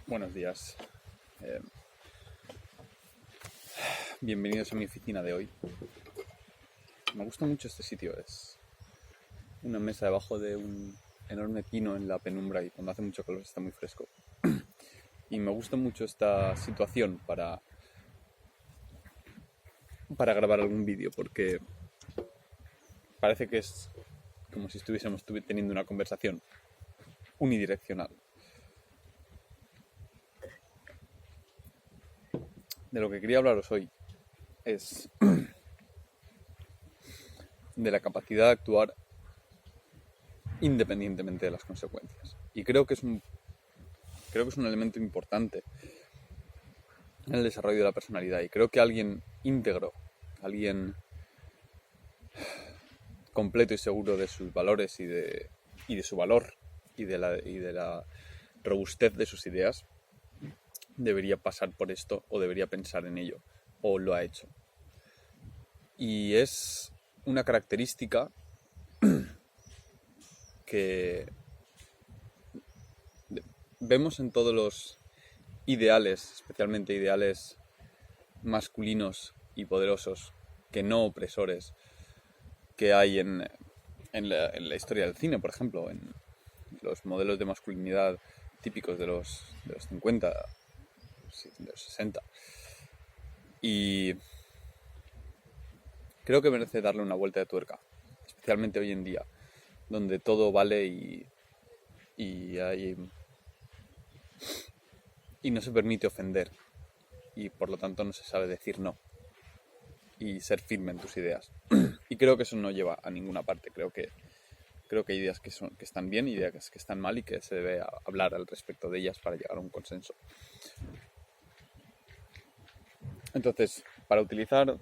Buenos días. Eh, Bienvenidos a mi oficina de hoy. Me gusta mucho este sitio. Es una mesa debajo de un enorme pino en la penumbra y cuando hace mucho calor está muy fresco. Y me gusta mucho esta situación para grabar algún vídeo porque parece que es como si estuviésemos teniendo una conversación unidireccional. De lo que quería hablaros hoy es de la capacidad de actuar independientemente de las consecuencias. Y creo que es un elemento importante en el desarrollo de la personalidad. Y creo que alguien íntegro, alguien completo y seguro de sus valores y de su valor y de la robustez de sus ideas, debería pasar por esto o debería pensar en ello, o lo ha hecho. Y es una característica que vemos en todos los ideales, especialmente ideales masculinos y poderosos, que no opresores, que hay en la historia del cine, por ejemplo, en los modelos de masculinidad típicos de los 50, de los 60. Y creo que merece darle una vuelta de tuerca, especialmente hoy en día, donde todo vale y no se permite ofender y por lo tanto no se sabe decir no y ser firme en tus ideas. Y creo que eso no lleva a ninguna parte. Creo que hay ideas que están bien, ideas que están mal y que se debe hablar al respecto de ellas para llegar a un consenso. Entonces, para utilizar,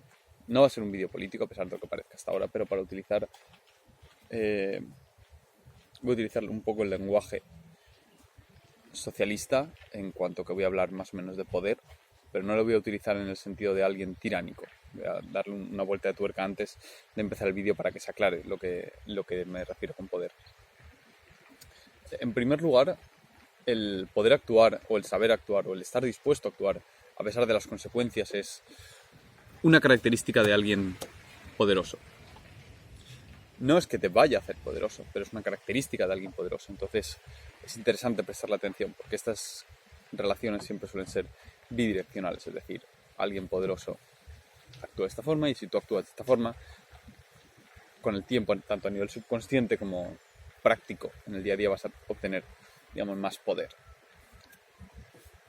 no va a ser un vídeo político a pesar de lo que parezca hasta ahora, pero para utilizar, voy a utilizar un poco el lenguaje socialista en cuanto que voy a hablar más o menos de poder, pero no lo voy a utilizar en el sentido de alguien tiránico. Voy a darle una vuelta de tuerca antes de empezar el vídeo para que se aclare lo que me refiero con poder. En primer lugar, el poder actuar o el saber actuar o el estar dispuesto a actuar a pesar de las consecuencias es una característica de alguien poderoso. No es que te vaya a hacer poderoso, pero es una característica de alguien poderoso. Entonces es interesante prestarle atención porque estas relaciones siempre suelen ser bidireccionales, es decir, alguien poderoso actúa de esta forma y si tú actúas de esta forma, con el tiempo, tanto a nivel subconsciente como práctico, en el día a día vas a obtener, digamos, más poder.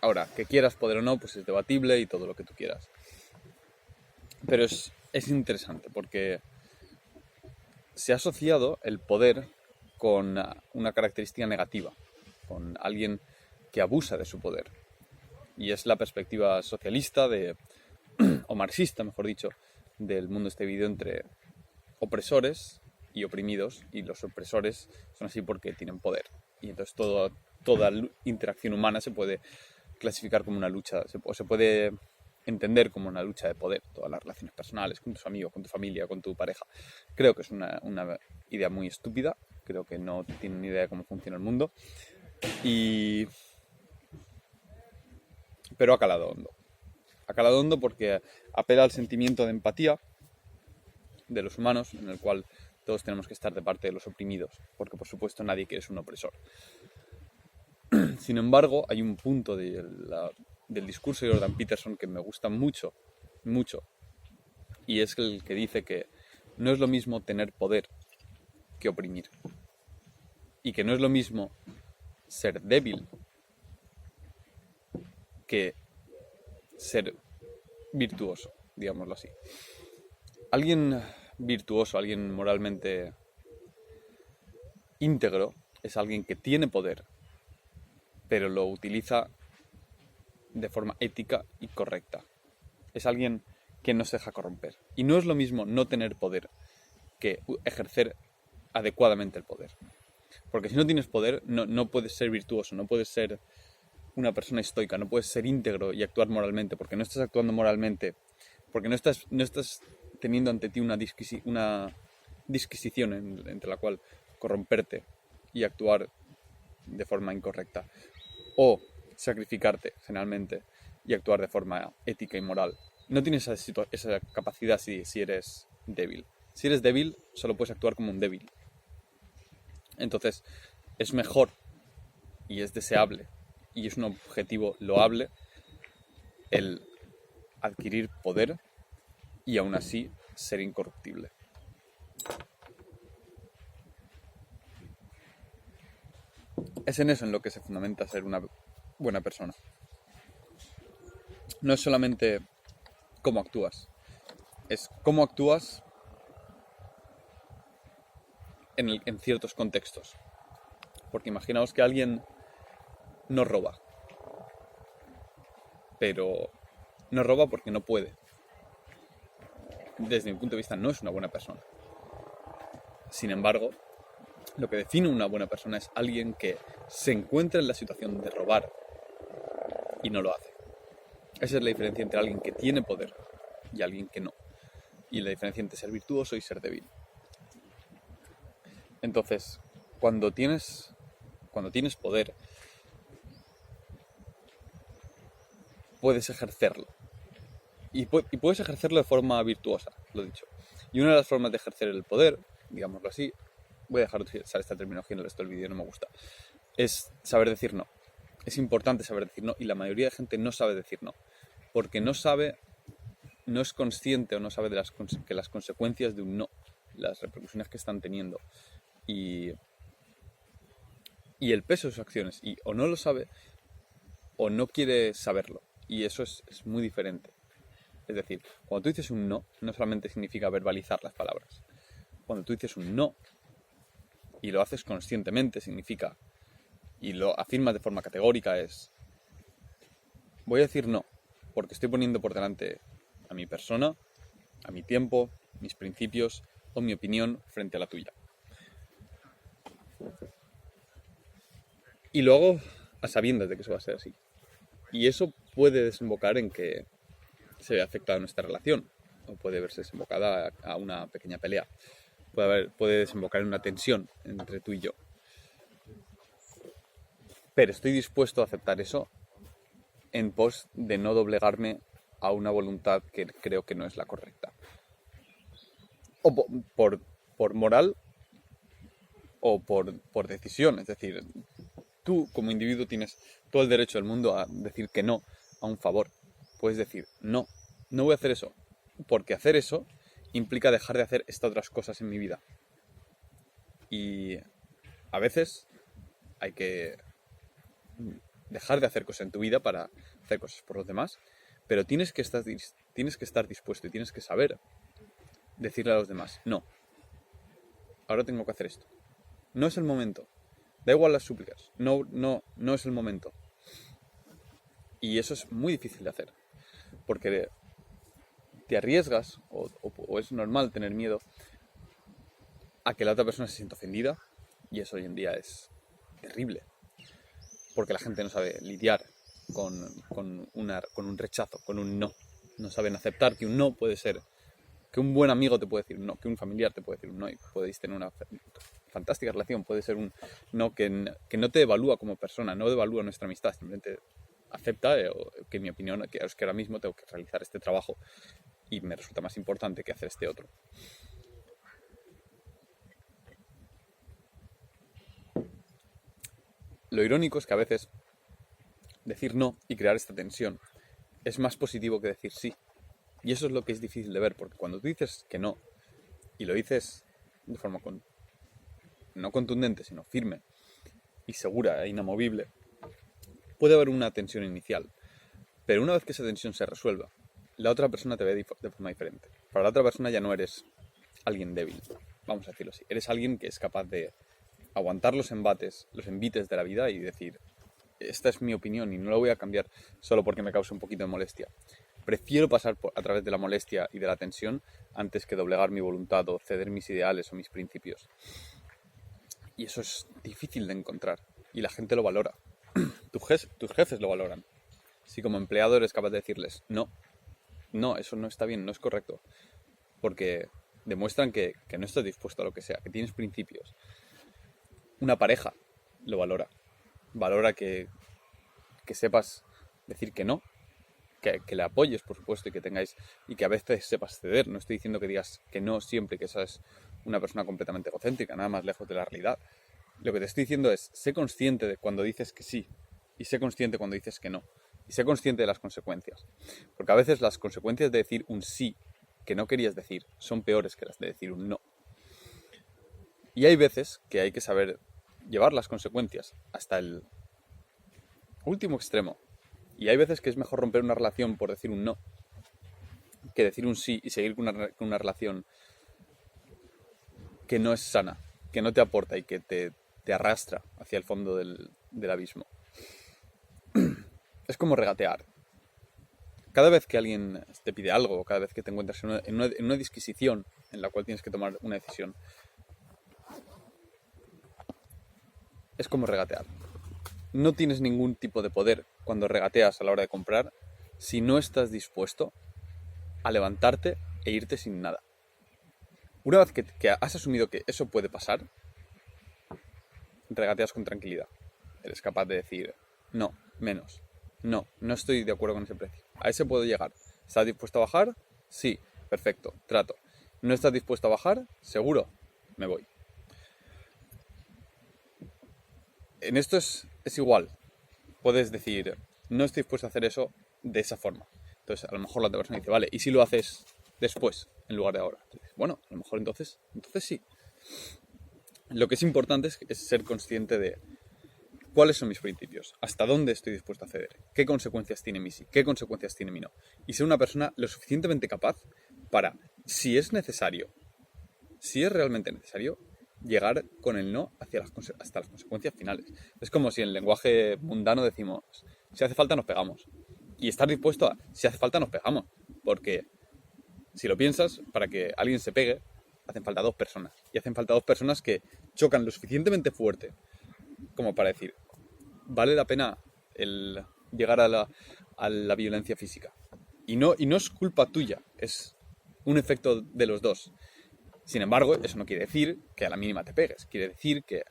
Ahora, que quieras poder o no, pues es debatible y todo lo que tú quieras. Pero es interesante porque se ha asociado el poder con una característica negativa, con alguien que abusa de su poder. Y es la perspectiva socialista o marxista, mejor dicho, del mundo este dividido entre opresores y oprimidos, y los opresores son así porque tienen poder. Y entonces toda interacción humana se puede clasificar como una lucha, o se puede entender como una lucha de poder, todas las relaciones personales, con tus amigos, con tu familia, con tu pareja. Creo que es una idea muy estúpida, creo que no tienen ni idea de cómo funciona el mundo, pero ha calado hondo. Ha calado hondo porque apela al sentimiento de empatía de los humanos, en el cual todos tenemos que estar de parte de los oprimidos, porque por supuesto nadie quiere ser un opresor. Sin embargo, hay un punto del discurso de Jordan Peterson que me gusta mucho, mucho, y es el que dice que no es lo mismo tener poder que oprimir, y que no es lo mismo ser débil que ser virtuoso, digámoslo así. Alguien virtuoso, alguien moralmente íntegro, es alguien que tiene poder, pero lo utiliza de forma ética y correcta. Es alguien que no se deja corromper. Y no es lo mismo no tener poder que ejercer adecuadamente el poder. Porque si no tienes poder, no puedes ser virtuoso, no puedes ser una persona estoica, no puedes ser íntegro y actuar moralmente, porque no estás actuando moralmente, porque no estás teniendo ante ti una disquisición entre la cual corromperte y actuar de forma incorrecta. O sacrificarte generalmente y actuar de forma ética y moral. No tienes esa capacidad si eres débil. Si eres débil, solo puedes actuar como un débil. Entonces, es mejor y es deseable y es un objetivo loable el adquirir poder y aún así ser incorruptible. Es en eso en lo que se fundamenta ser una buena persona. No es solamente cómo actúas, es cómo actúas en ciertos contextos. Porque imaginaos que alguien no roba, pero no roba porque no puede. Desde mi punto de vista no es una buena persona. Sin embargo, lo que define una buena persona es alguien que se encuentra en la situación de robar y no lo hace. Esa es la diferencia entre alguien que tiene poder y alguien que no. Y la diferencia entre ser virtuoso y ser débil. Entonces, cuando tienes poder, puedes ejercerlo. Y puedes ejercerlo de forma virtuosa, lo he dicho. Y una de las formas de ejercer el poder, digámoslo así, voy a dejar de usar esta terminología en el resto del vídeo, no me gusta, es saber decir no. Es importante saber decir no y la mayoría de gente no sabe decir no. Porque no es consciente o no sabe de que las consecuencias de un no, las repercusiones que están teniendo y el peso de sus acciones. Y o no lo sabe o no quiere saberlo. Y eso es muy diferente. Es decir, cuando tú dices un no, no solamente significa verbalizar las palabras. Cuando tú dices un no y lo haces conscientemente, significa, y lo afirmas de forma categórica, es: voy a decir no, porque estoy poniendo por delante a mi persona, a mi tiempo, mis principios o mi opinión frente a la tuya. Y lo hago a sabiendas de que eso va a ser así. Y eso puede desembocar en que se vea afectada nuestra relación, o puede verse desembocada a una pequeña pelea. Puede desembocar en una tensión entre tú y yo. Pero estoy dispuesto a aceptar eso en pos de no doblegarme a una voluntad que creo que no es la correcta. O por moral o por decisión. Es decir, tú como individuo tienes todo el derecho del mundo a decir que no a un favor. Puedes decir: no voy a hacer eso, porque hacer eso implica dejar de hacer estas otras cosas en mi vida. Y a veces hay que dejar de hacer cosas en tu vida para hacer cosas por los demás, pero tienes que estar dispuesto y tienes que saber decirle a los demás: no, ahora tengo que hacer esto. No es el momento. Da igual las súplicas. No es el momento. Y eso es muy difícil de hacer, porque te arriesgas, o es normal tener miedo a que la otra persona se sienta ofendida, y eso hoy en día es terrible, porque la gente no sabe lidiar con un rechazo, con un no. No saben aceptar que un no puede ser, que un buen amigo te puede decir un no, que un familiar te puede decir un no, y podéis tener una fantástica relación. Puede ser un no que no te evalúa como persona, no evalúa nuestra amistad, simplemente acepta que en mi opinión, que ahora mismo tengo que realizar este trabajo y me resulta más importante que hacer este otro. Lo irónico es que a veces decir no y crear esta tensión es más positivo que decir sí. Y eso es lo que es difícil de ver, porque cuando tú dices que no, y lo dices de forma no contundente, sino firme y segura e inamovible, puede haber una tensión inicial. Pero una vez que esa tensión se resuelva, la otra persona te ve de forma diferente. Para la otra persona ya no eres alguien débil, vamos a decirlo así. Eres alguien que es capaz de aguantar los envites de la vida y decir: esta es mi opinión y no la voy a cambiar solo porque me cause un poquito de molestia. Prefiero pasar a través de la molestia y de la tensión antes que doblegar mi voluntad o ceder mis ideales o mis principios. Y eso es difícil de encontrar y la gente lo valora. Tus jefes lo valoran. Si como empleado eres capaz de decirles: no, eso no está bien, no es correcto, porque demuestran que no estás dispuesto a lo que sea, que tienes principios. Una pareja lo valora que que sepas decir que no, que le apoyes, por supuesto, y que a veces sepas ceder. No estoy diciendo que digas que no siempre, que esa es una persona completamente egocéntrica, nada más lejos de la realidad. Lo que te estoy diciendo es, sé consciente de cuando dices que sí, y sé consciente cuando dices que no, y sé consciente de las consecuencias. Porque a veces las consecuencias de decir un sí que no querías decir son peores que las de decir un no. Y hay veces que hay que saber llevar las consecuencias hasta el último extremo. Y hay veces que es mejor romper una relación por decir un no que decir un sí y seguir con una relación que no es sana, que no te aporta y que te arrastra hacia el fondo del abismo. Es como regatear. Cada vez que alguien te pide algo, o cada vez que te encuentras en una disquisición en la cual tienes que tomar una decisión, es como regatear. No tienes ningún tipo de poder cuando regateas a la hora de comprar si no estás dispuesto a levantarte e irte sin nada. Una vez que has asumido que eso puede pasar, regateas con tranquilidad. Eres capaz de decir, no, menos. No estoy de acuerdo con ese precio. A ese puedo llegar. ¿Estás dispuesto a bajar? Sí, perfecto, trato. ¿No estás dispuesto a bajar? Seguro, me voy. En esto es igual. Puedes decir, no estoy dispuesto a hacer eso de esa forma. Entonces, a lo mejor la otra persona dice, vale, ¿y si lo haces después, en lugar de ahora? Entonces, bueno, a lo mejor entonces sí. Lo que es importante es ser consciente de cuáles son mis principios, hasta dónde estoy dispuesto a ceder, qué consecuencias tiene mi sí, qué consecuencias tiene mi no. Y ser una persona lo suficientemente capaz para, si es necesario, si es realmente necesario, llegar con el no hasta las consecuencias finales. Es como si en lenguaje mundano decimos, si hace falta nos pegamos. Y estar dispuesto a, si hace falta nos pegamos. Porque si lo piensas, para que alguien se pegue, hacen falta dos personas. Y hacen falta dos personas que chocan lo suficientemente fuerte como para decir, vale la pena el llegar a la violencia física. Y no es culpa tuya, es un efecto de los dos. Sin embargo, eso no quiere decir que a la mínima te pegues. Quiere decir que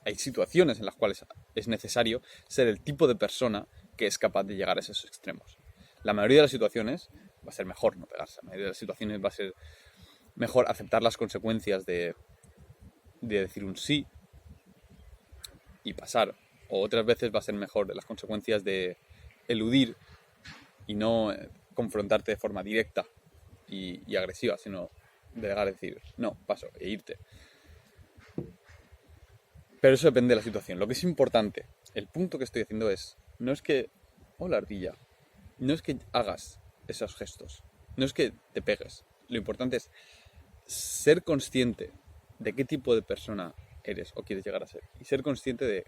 hay situaciones en las cuales es necesario ser el tipo de persona que es capaz de llegar a esos extremos. La mayoría de las situaciones va a ser mejor no pegarse. La mayoría de las situaciones va a ser mejor aceptar las consecuencias de decir un sí y pasar. O otras veces va a ser mejor las consecuencias de eludir y no confrontarte de forma directa y agresiva, sino de llegar a decir, no, paso, e irte. Pero eso depende de la situación. Lo que es importante, el punto que estoy haciendo es, no es que, hola ardilla, no es que hagas esos gestos, no es que te pegues. Lo importante es ser consciente de qué tipo de persona eres o quieres llegar a ser. Y ser consciente de,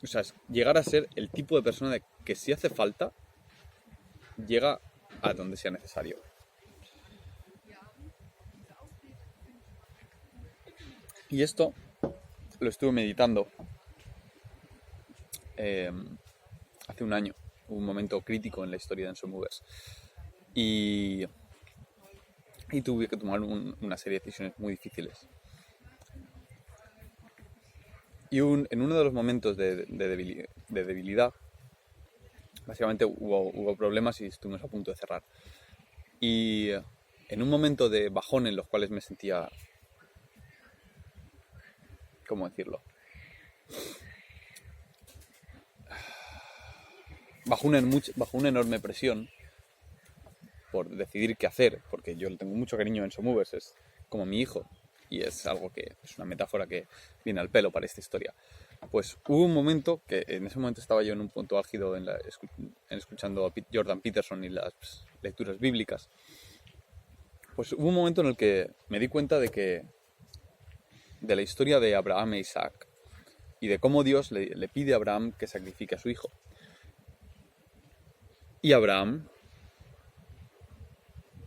o sea, llegar a ser el tipo de persona de que si hace falta, llega a donde sea necesario. Y esto lo estuve meditando hace un año. Hubo un momento crítico en la historia de Enso Movers. Y tuve que tomar una serie de decisiones muy difíciles. Y en uno de los momentos de debilidad, básicamente hubo problemas y estuvimos a punto de cerrar. Y en un momento de bajón en los cuales me sentía, ¿cómo decirlo? Bajo una enorme presión por decidir qué hacer, porque yo le tengo mucho cariño a Enso Movers, es como mi hijo, y es algo que es una metáfora que viene al pelo para esta historia. Pues hubo un momento que en ese momento estaba yo en un punto álgido en escuchando a Jordan Peterson y las lecturas bíblicas. Pues hubo un momento en el que me di cuenta de la historia de Abraham e Isaac y de cómo Dios le pide a Abraham que sacrifique a su hijo. Y Abraham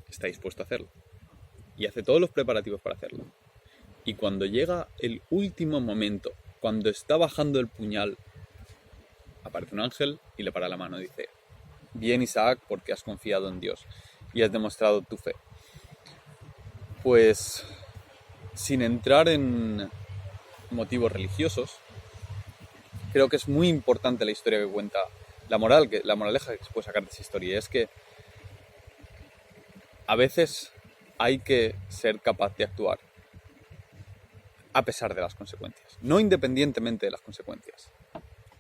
está dispuesto a hacerlo. Y hace todos los preparativos para hacerlo. Y cuando llega el último momento, cuando está bajando el puñal, aparece un ángel y le para la mano y dice, bien Isaac, porque has confiado en Dios y has demostrado tu fe. Pues, sin entrar en motivos religiosos, creo que es muy importante la historia que cuenta, la moraleja que se puede sacar de esa historia, es que a veces hay que ser capaz de actuar a pesar de las consecuencias, no independientemente de las consecuencias.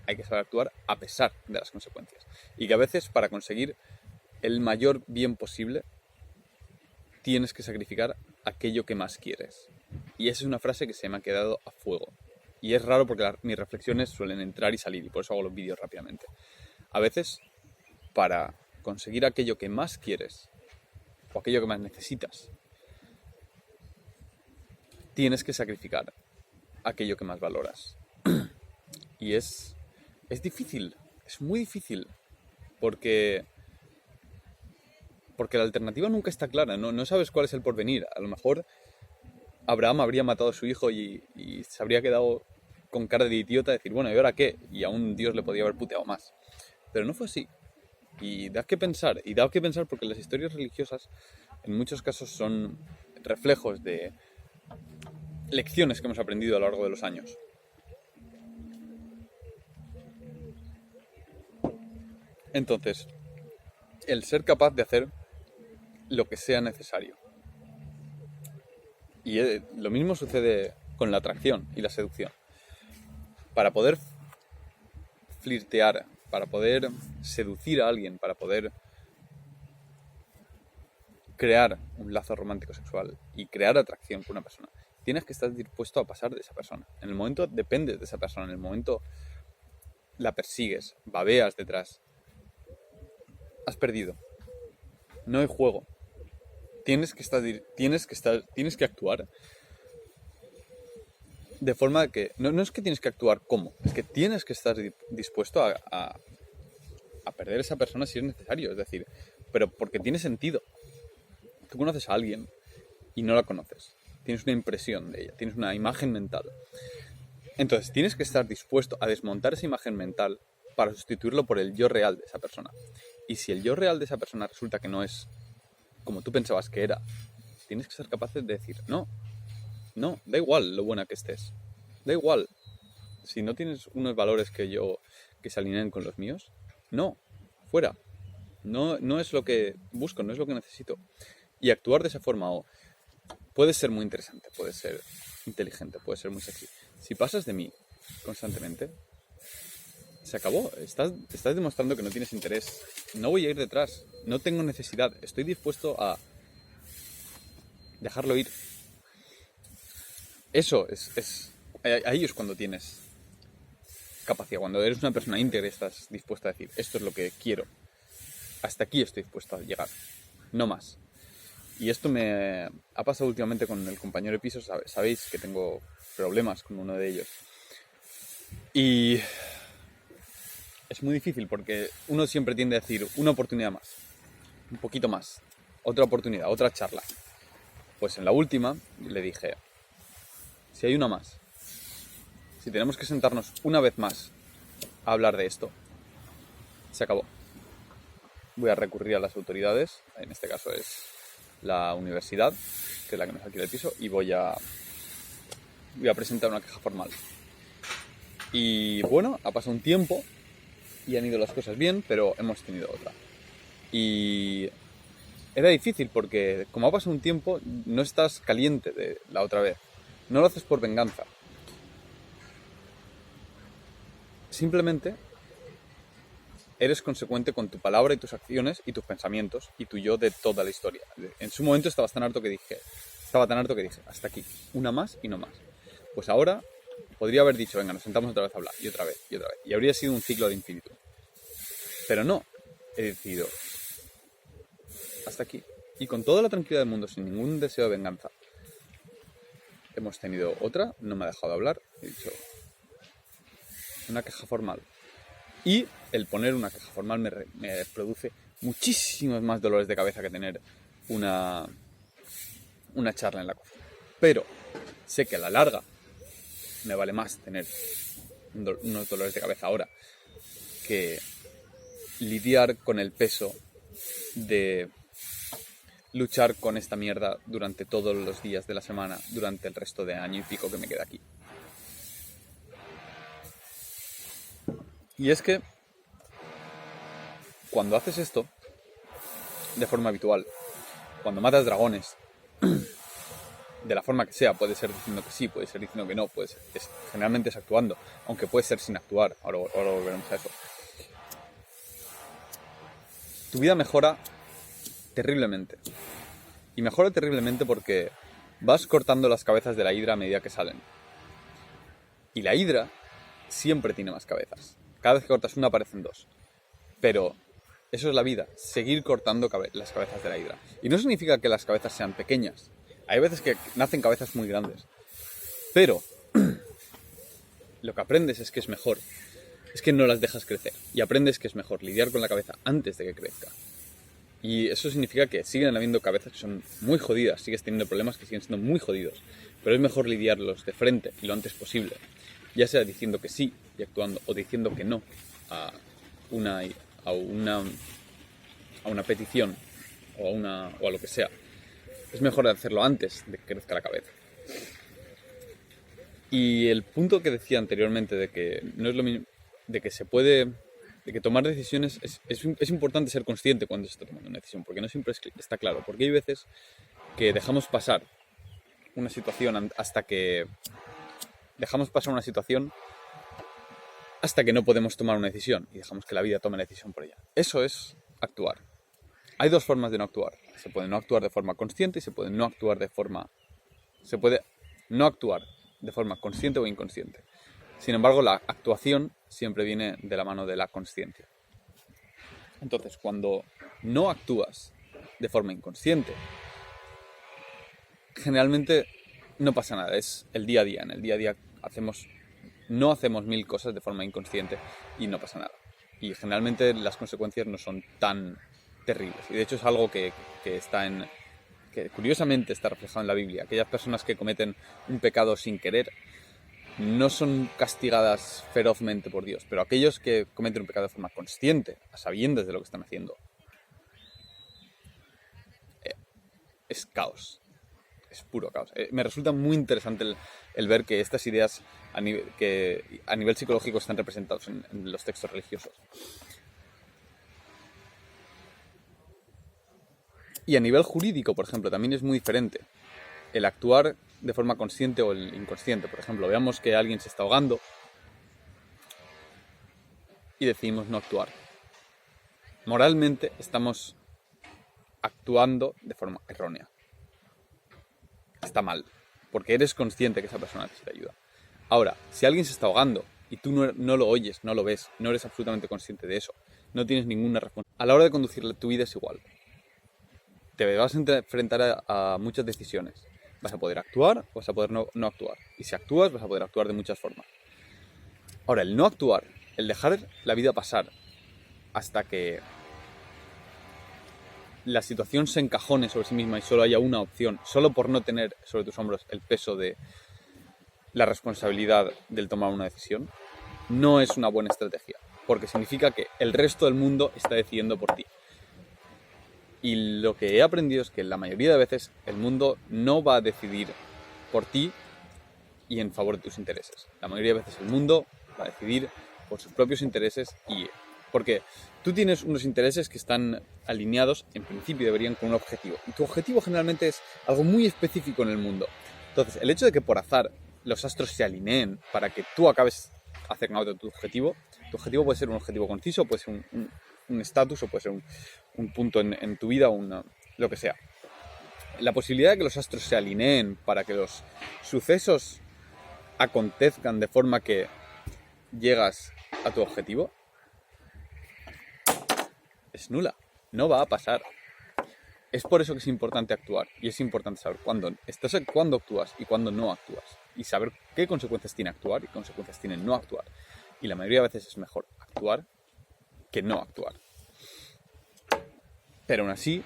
Hay que saber actuar a pesar de las consecuencias. Y que a veces, para conseguir el mayor bien posible, tienes que sacrificar aquello que más quieres. Y esa es una frase que se me ha quedado a fuego. Y es raro porque mis reflexiones suelen entrar y salir, y por eso hago los vídeos rápidamente. A veces, para conseguir aquello que más quieres, o aquello que más necesitas, tienes que sacrificar aquello que más valoras. Y es difícil, es muy difícil, porque la alternativa nunca está clara, no sabes cuál es el porvenir. A lo mejor Abraham habría matado a su hijo y se habría quedado con cara de idiota de decir, bueno, ¿y ahora qué? Y aún Dios le podía haber puteado más. Pero no fue así. Y da que pensar porque las historias religiosas en muchos casos son reflejos de lecciones que hemos aprendido a lo largo de los años. Entonces, el ser capaz de hacer lo que sea necesario. Y lo mismo sucede con la atracción y la seducción. Para poder flirtear, para poder seducir a alguien, para poder crear un lazo romántico sexual y crear atracción con una persona, tienes que estar dispuesto a pasar de esa persona. En el momento dependes de esa persona, en el momento la persigues, babeas detrás, has perdido. No hay juego. Tienes que actuar de forma que... No es que tienes que actuar como, es que tienes que estar dispuesto a perder a esa persona si es necesario. Es decir, pero porque tiene sentido. Tú conoces a alguien y no la conoces. Tienes una impresión de ella, tienes una imagen mental. Entonces tienes que estar dispuesto a desmontar esa imagen mental para sustituirlo por el yo real de esa persona. Y si el yo real de esa persona resulta que no es como tú pensabas que era, tienes que ser capaz de decir, no, da igual lo buena que estés, da igual. Si no tienes unos valores que se alineen con los míos, no, fuera. No es lo que busco, no es lo que necesito. Y actuar de esa forma puede ser muy interesante, puede ser inteligente, puede ser muy sexy. Si pasas de mí constantemente, se acabó. Estás demostrando que no tienes interés. No voy a ir detrás. No tengo necesidad. Estoy dispuesto a dejarlo ir. Eso ahí es cuando tienes capacidad. Cuando eres una persona íntegra y estás dispuesta a decir, esto es lo que quiero. Hasta aquí estoy dispuesto a llegar. No más. Y esto me ha pasado últimamente con el compañero de piso. Sabéis que tengo problemas con uno de ellos. Y es muy difícil porque uno siempre tiende a decir una oportunidad más, un poquito más, otra oportunidad, otra charla. Pues en la última le dije, si hay una más, si tenemos que sentarnos una vez más a hablar de esto, se acabó. Voy a recurrir a las autoridades, en este caso es la universidad, que es la que nos alquila el piso, y voy a presentar una queja formal. Y bueno, ha pasado un tiempo y han ido las cosas bien, pero hemos tenido otra. Y era difícil porque como ha pasado un tiempo, no estás caliente de la otra vez. No lo haces por venganza. Simplemente eres consecuente con tu palabra y tus acciones y tus pensamientos y tu yo de toda la historia. En su momento estaba tan harto que dije, hasta aquí, una más y no más. Pues ahora podría haber dicho, venga, nos sentamos otra vez a hablar, y otra vez, y otra vez. Y habría sido un ciclo de infinitud. Pero no, he decidido, hasta aquí. Y con toda la tranquilidad del mundo, sin ningún deseo de venganza. Hemos tenido otra, no me ha dejado hablar, he dicho, una queja formal. Y el poner una queja formal me produce muchísimos más dolores de cabeza que tener una charla en la cocina. Pero sé que a la larga me vale más tener unos dolores de cabeza ahora que lidiar con el peso de luchar con esta mierda durante todos los días de la semana, durante el resto de año y pico que me queda aquí. Y es que cuando haces esto de forma habitual, cuando matas dragones, de la forma que sea, puede ser diciendo que sí, puede ser diciendo que no, puede ser, generalmente es actuando, aunque puede ser sin actuar, ahora volveremos a eso. Tu vida mejora terriblemente. Y mejora terriblemente porque vas cortando las cabezas de la hidra a medida que salen. Y la hidra siempre tiene más cabezas. Cada vez que cortas una aparecen dos. Pero eso es la vida, seguir cortando las cabezas de la hidra. Y no significa que las cabezas sean pequeñas. Hay veces que nacen cabezas muy grandes. Pero lo que aprendes es que es mejor. Es que no las dejas crecer. Y aprendes que es mejor lidiar con la cabeza antes de que crezca. Y eso significa que siguen habiendo cabezas que son muy jodidas. Sigues teniendo problemas que siguen siendo muy jodidos. Pero es mejor lidiarlos de frente y lo antes posible. Ya sea diciendo que sí y actuando, o diciendo que no a una petición o a lo que sea. Es mejor hacerlo antes de que crezca la cabeza. Y el punto que decía anteriormente de que no es lo mismo, de que tomar decisiones es importante ser consciente cuando se está tomando una decisión, porque no siempre está claro. Porque hay veces que dejamos pasar una situación hasta que no podemos tomar una decisión y dejamos que la vida tome la decisión por ella. Eso es actuar. Hay dos formas de no actuar. Se puede no actuar de forma consciente y se puede no actuar de forma consciente o inconsciente. Sin embargo, la actuación siempre viene de la mano de la consciencia. Entonces, cuando no actúas de forma inconsciente, generalmente no pasa nada, es el día a día. En el día a día no hacemos mil cosas de forma inconsciente y no pasa nada. Y generalmente las consecuencias no son tan terribles. Y de hecho es algo que curiosamente está reflejado en la Biblia. Aquellas personas que cometen un pecado sin querer no son castigadas ferozmente por Dios, pero aquellos que cometen un pecado de forma consciente, a sabiendas de lo que están haciendo, es caos. Es puro caos. Me resulta muy interesante el ver que estas ideas a nivel psicológico están representadas en los textos religiosos. Y a nivel jurídico, por ejemplo, también es muy diferente el actuar de forma consciente o el inconsciente. Por ejemplo, veamos que alguien se está ahogando y decidimos no actuar. Moralmente estamos actuando de forma errónea. Está mal, porque eres consciente que esa persona necesita ayuda. Ahora, si alguien se está ahogando y tú no lo oyes, no lo ves, no eres absolutamente consciente de eso, no tienes ninguna responsabilidad. A la hora de conducir tu vida es igual. Te vas a enfrentar a muchas decisiones. Vas a poder actuar o vas a poder no actuar. Y si actúas, vas a poder actuar de muchas formas. Ahora, el no actuar, el dejar la vida pasar hasta que la situación se encajone sobre sí misma y solo haya una opción, solo por no tener sobre tus hombros el peso de la responsabilidad del tomar una decisión, no es una buena estrategia, porque significa que el resto del mundo está decidiendo por ti. Y lo que he aprendido es que la mayoría de veces el mundo no va a decidir por ti y en favor de tus intereses. La mayoría de veces el mundo va a decidir por sus propios intereses porque tú tienes unos intereses que están alineados, en principio deberían con un objetivo. Y tu objetivo generalmente es algo muy específico en el mundo. Entonces, el hecho de que por azar los astros se alineen para que tú acabes acercándote a tu objetivo puede ser un objetivo conciso, puede ser un estatus o puede ser un punto en tu vida o lo que sea. La posibilidad de que los astros se alineen para que los sucesos acontezcan de forma que llegas a tu objetivo es nula, no va a pasar. Es por eso que es importante actuar y es importante saber cuándo actúas y cuándo no actúas y saber qué consecuencias tiene actuar y qué consecuencias tiene no actuar. Y la mayoría de veces es mejor actuar que no actuar. Pero aún así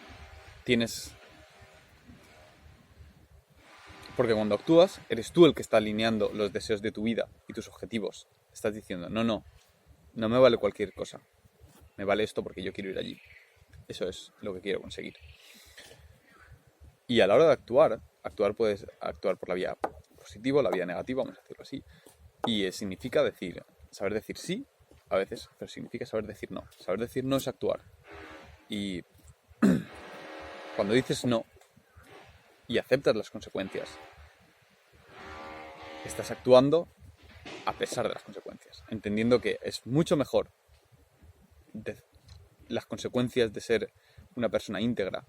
porque cuando actúas eres tú el que está alineando los deseos de tu vida y tus objetivos. Estás diciendo, no me vale cualquier cosa. Me vale esto porque yo quiero ir allí. Eso es lo que quiero conseguir. Y a la hora de actuar puedes actuar por la vía positiva o la vía negativa, vamos a decirlo así. Y significa saber decir sí a veces, pero significa saber decir no. Saber decir no es actuar. Y cuando dices no y aceptas las consecuencias, estás actuando a pesar de las consecuencias, entendiendo que es mucho mejor las consecuencias de ser una persona íntegra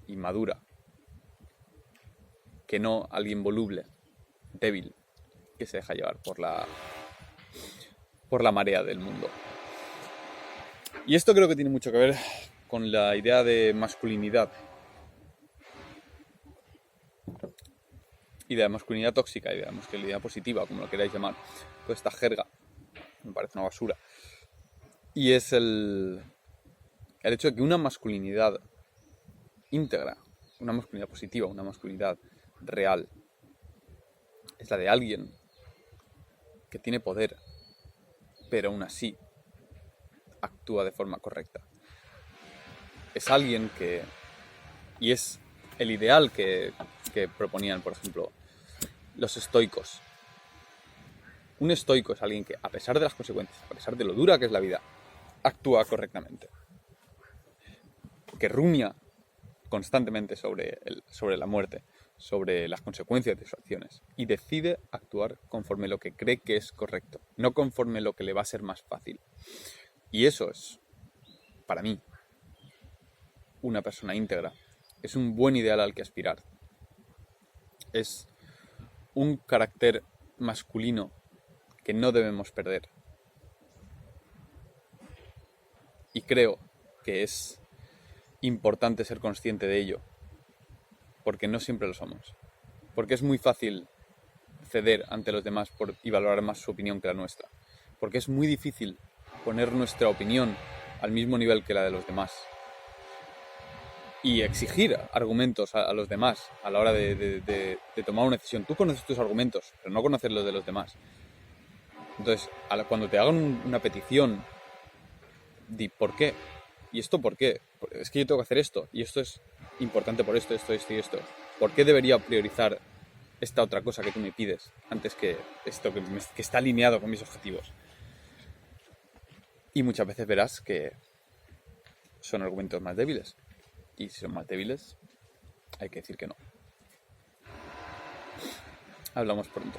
y madura que no alguien voluble, débil, que se deja llevar por la marea del mundo. Y esto creo que tiene mucho que ver con la idea de masculinidad. Y de masculinidad tóxica, y de masculinidad positiva, como lo queráis llamar. Toda esta jerga me parece una basura. Y es el hecho de que una masculinidad íntegra, una masculinidad positiva, una masculinidad real, es la de alguien que tiene poder, pero aún así actúa de forma correcta. Es alguien que... Y es el ideal que proponían, por ejemplo, los estoicos. Un estoico es alguien que, a pesar de las consecuencias, a pesar de lo dura que es la vida, actúa correctamente. Que rumia constantemente sobre la muerte, sobre las consecuencias de sus acciones, y decide actuar conforme lo que cree que es correcto, no conforme lo que le va a ser más fácil. Y eso es, para mí, una persona íntegra. Es un buen ideal al que aspirar. Es un carácter masculino que no debemos perder. Y creo que es importante ser consciente de ello, porque no siempre lo somos. Porque es muy fácil ceder ante los demás y valorar más su opinión que la nuestra. Porque es muy difícil poner nuestra opinión al mismo nivel que la de los demás. Y exigir argumentos a los demás a la hora de tomar una decisión. Tú conoces tus argumentos, pero no conoces los de los demás. Entonces, cuando te hagan una petición, di ¿por qué? ¿Y esto por qué? Es que yo tengo que hacer esto, y esto es importante por esto, esto y esto. ¿Por qué debería priorizar esta otra cosa que tú me pides antes que esto que está alineado con mis objetivos? Y muchas veces verás que son argumentos más débiles. Y si son más débiles, hay que decir que no. Hablamos pronto.